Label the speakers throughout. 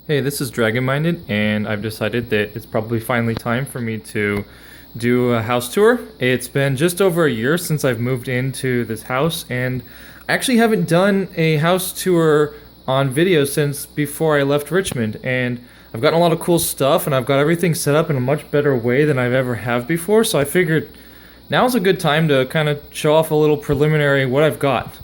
Speaker 1: Hey, this is Dragon Minded, and I've decided that it's probably finally time for me to do a house tour. It's been just over a year since I've moved into this house, and I actually haven't done a house tour on video since before I left Richmond. And I've gotten a lot of cool stuff, and I've got everything set up in a much better way than I've ever have before. So I figured now's a good time to kind of show off a little preliminary what I've got.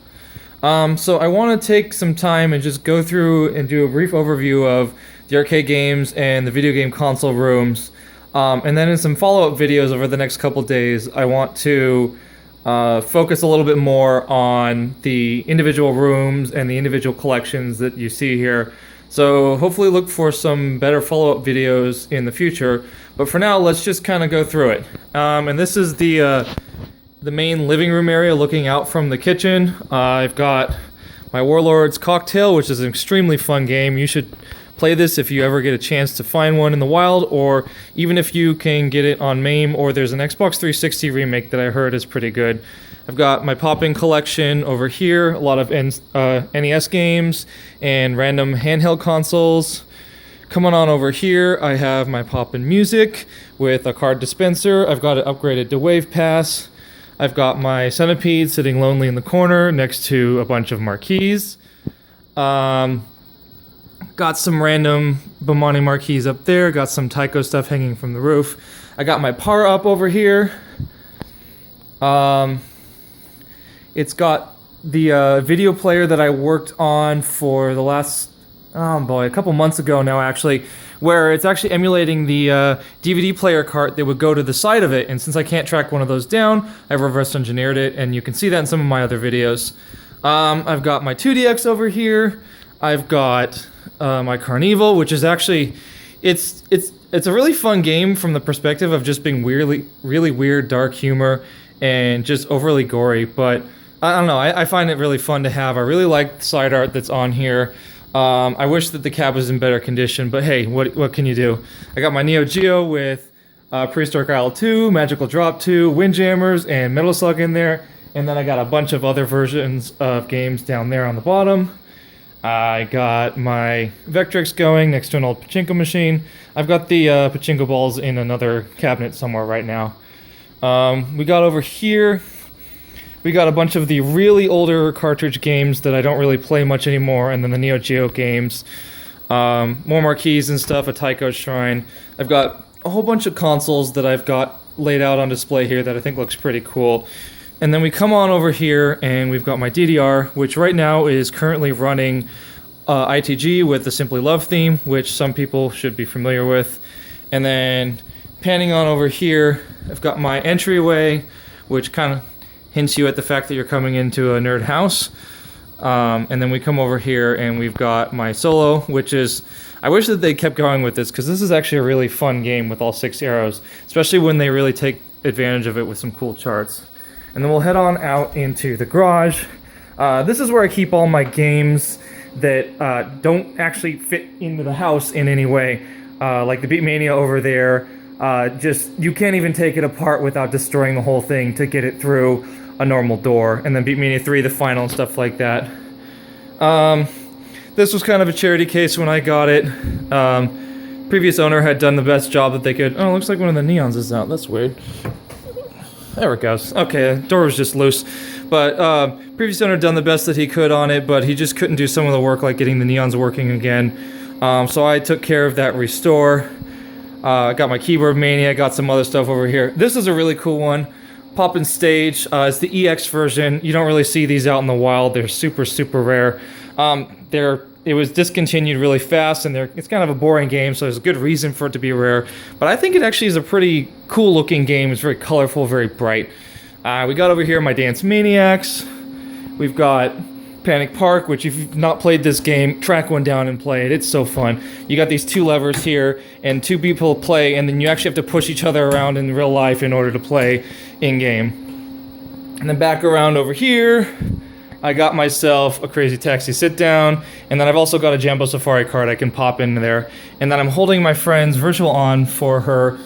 Speaker 1: So I want to take some time and just go through and do a brief overview of the arcade games and the video game console rooms. And then in some follow-up videos over the next couple days, I want to focus a little bit more on the individual rooms and the individual collections that you see here. So hopefully look for some better follow-up videos in the future. But for now, let's just kind of go through it. And this is the main living room area looking out from the kitchen. I've got my Warlord's Cocktail, which is an extremely fun game. You should play this if you ever get a chance to find one in the wild, or even if you can get it on MAME, or there's an Xbox 360 remake that I heard is pretty good. I've got my Poppin' collection over here, a lot of NES games and random handheld consoles. Coming on over here, I have my Poppin' Music with a card dispenser. I've got it upgraded to Wave Pass. I've got my Centipede sitting lonely in the corner next to a bunch of marquees. Got some random Beatmania marquees up there. Got some Tycho stuff hanging from the roof. I got my Para up over here. It's got the video player that I worked on for the last, a couple months ago now actually, where it's actually emulating the DVD player cart that would go to the side of it. And since I can't track one of those down, I've reverse engineered it, and you can see that in some of my other videos. I've got my 2DX over here. I've got my Carnival, which is actually, it's a really fun game from the perspective of just being really weird, dark humor and just overly gory. But I don't know, I find it really fun to have. I really like the side art that's on here. I wish that the cab was in better condition, but hey, what can you do? I got my Neo Geo with Prehistoric Isle 2, Magical Drop 2, Windjammers, and Metal Slug in there. And then I got a bunch of other versions of games down there on the bottom. I got my Vectrex going next to an old pachinko machine. I've got the pachinko balls in another cabinet somewhere right now. We got over here, we got a bunch of the really older cartridge games that I don't really play much anymore, and then the Neo Geo games. More marquees and stuff, a Tycho Shrine. I've got a whole bunch of consoles that I've got laid out on display here that I think looks pretty cool. And then we come on over here, and we've got my DDR, which right now is currently running ITG with the Simply Love theme, which some people should be familiar with. And then panning on over here, I've got my entryway, which kind of hints you at the fact that you're coming into a nerd house. And then we come over here, and we've got my Solo, which is, I wish that they kept going with this, because this is actually a really fun game with all 6 arrows, especially when they really take advantage of it with some cool charts. And then we'll head on out into the garage. This is where I keep all my games that don't actually fit into the house in any way. Like the Beatmania over there. Just, you can't even take it apart without destroying the whole thing to get it through a normal door. And then Beatmania 3, the final, and stuff like that. This was kind of a charity case when I got it. Previous owner had done the best job that they could. Oh, looks like one of the neons is out. That's weird. There it goes. Okay, the door was just loose. But previous owner done the best that he could on it, but he just couldn't do some of the work like getting the neons working again. So I took care of that restore. Got my Keyboard Mania, got some other stuff over here. This is a really cool one. Poppin' Stage. It's the EX version. You don't really see these out in the wild. They're super rare. It was discontinued really fast, and it's kind of a boring game, so there's a good reason for it to be rare. But I think it actually is a pretty cool-looking game. It's very colorful, very bright. We got over here my Dance Maniacs. We've got Panic Park, which if you've not played this game, track one down and play it. It's so fun. You got these 2 levers here, and 2 people play, and then you actually have to push each other around in real life in order to play in-game. And then back around over here, I got myself a Crazy Taxi sit-down, and then I've also got a Jambo Safari card I can pop in there. And then I'm holding my friend's Virtual On for her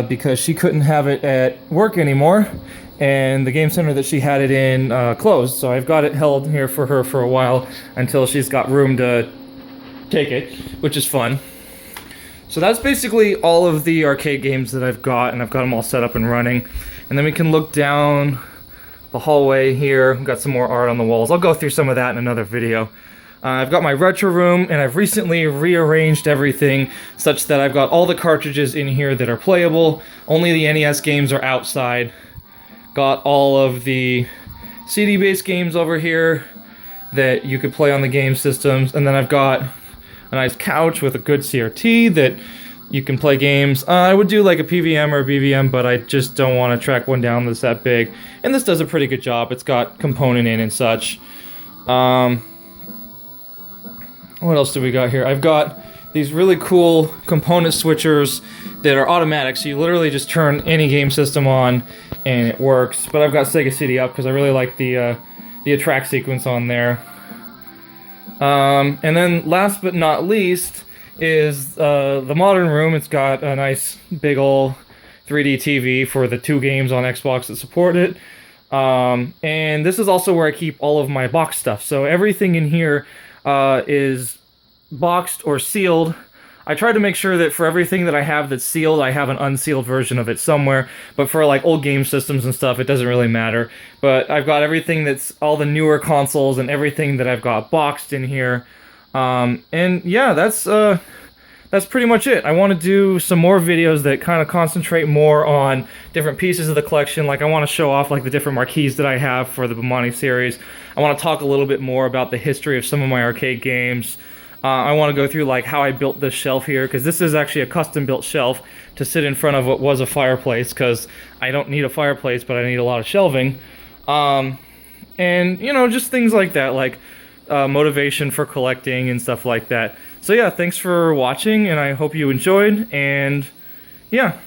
Speaker 1: because she couldn't have it at work anymore, and the game center that she had it in closed. So I've got it held here for her for a while until she's got room to take it, which is fun. So that's basically all of the arcade games that I've got, and I've got them all set up and running. And then we can look down the hallway here. We've got some more art on the walls. I'll go through some of that in another video. I've got my retro room, and I've recently rearranged everything such that I've got all the cartridges in here that are playable. Only the NES games are outside. Got all of the CD-based games over here that you could play on the game systems, and then I've got a nice couch with a good CRT that you can play games. I would do like a PVM or a BVM, but I just don't want to track one down that's that big. And this does a pretty good job. It's got component in and such. What else do we got here? I've got these really cool component switchers that are automatic, so you literally just turn any game system on and it works. But I've got Sega CD up because I really like the attract sequence on there. And then last but not least is the modern room. It's got a nice big ol' 3D TV for the 2 games on Xbox that support it. And this is also where I keep all of my box stuff. So everything in here is boxed or sealed. I try to make sure that for everything that I have that's sealed, I have an unsealed version of it somewhere. But for like old game systems and stuff, it doesn't really matter. But I've got everything that's all the newer consoles and everything that I've got boxed in here. And yeah, that's pretty much it. I want to do some more videos that kind of concentrate more on different pieces of the collection. Like I want to show off like the different marquees that I have for the Beatmania series. I want to talk a little bit more about the history of some of my arcade games. I want to go through like how I built this shelf here, because this is actually a custom built shelf to sit in front of what was a fireplace, because I don't need a fireplace, but I need a lot of shelving. And you know, just things like that, like motivation for collecting and stuff like that. So yeah, thanks for watching, and I hope you enjoyed, and yeah.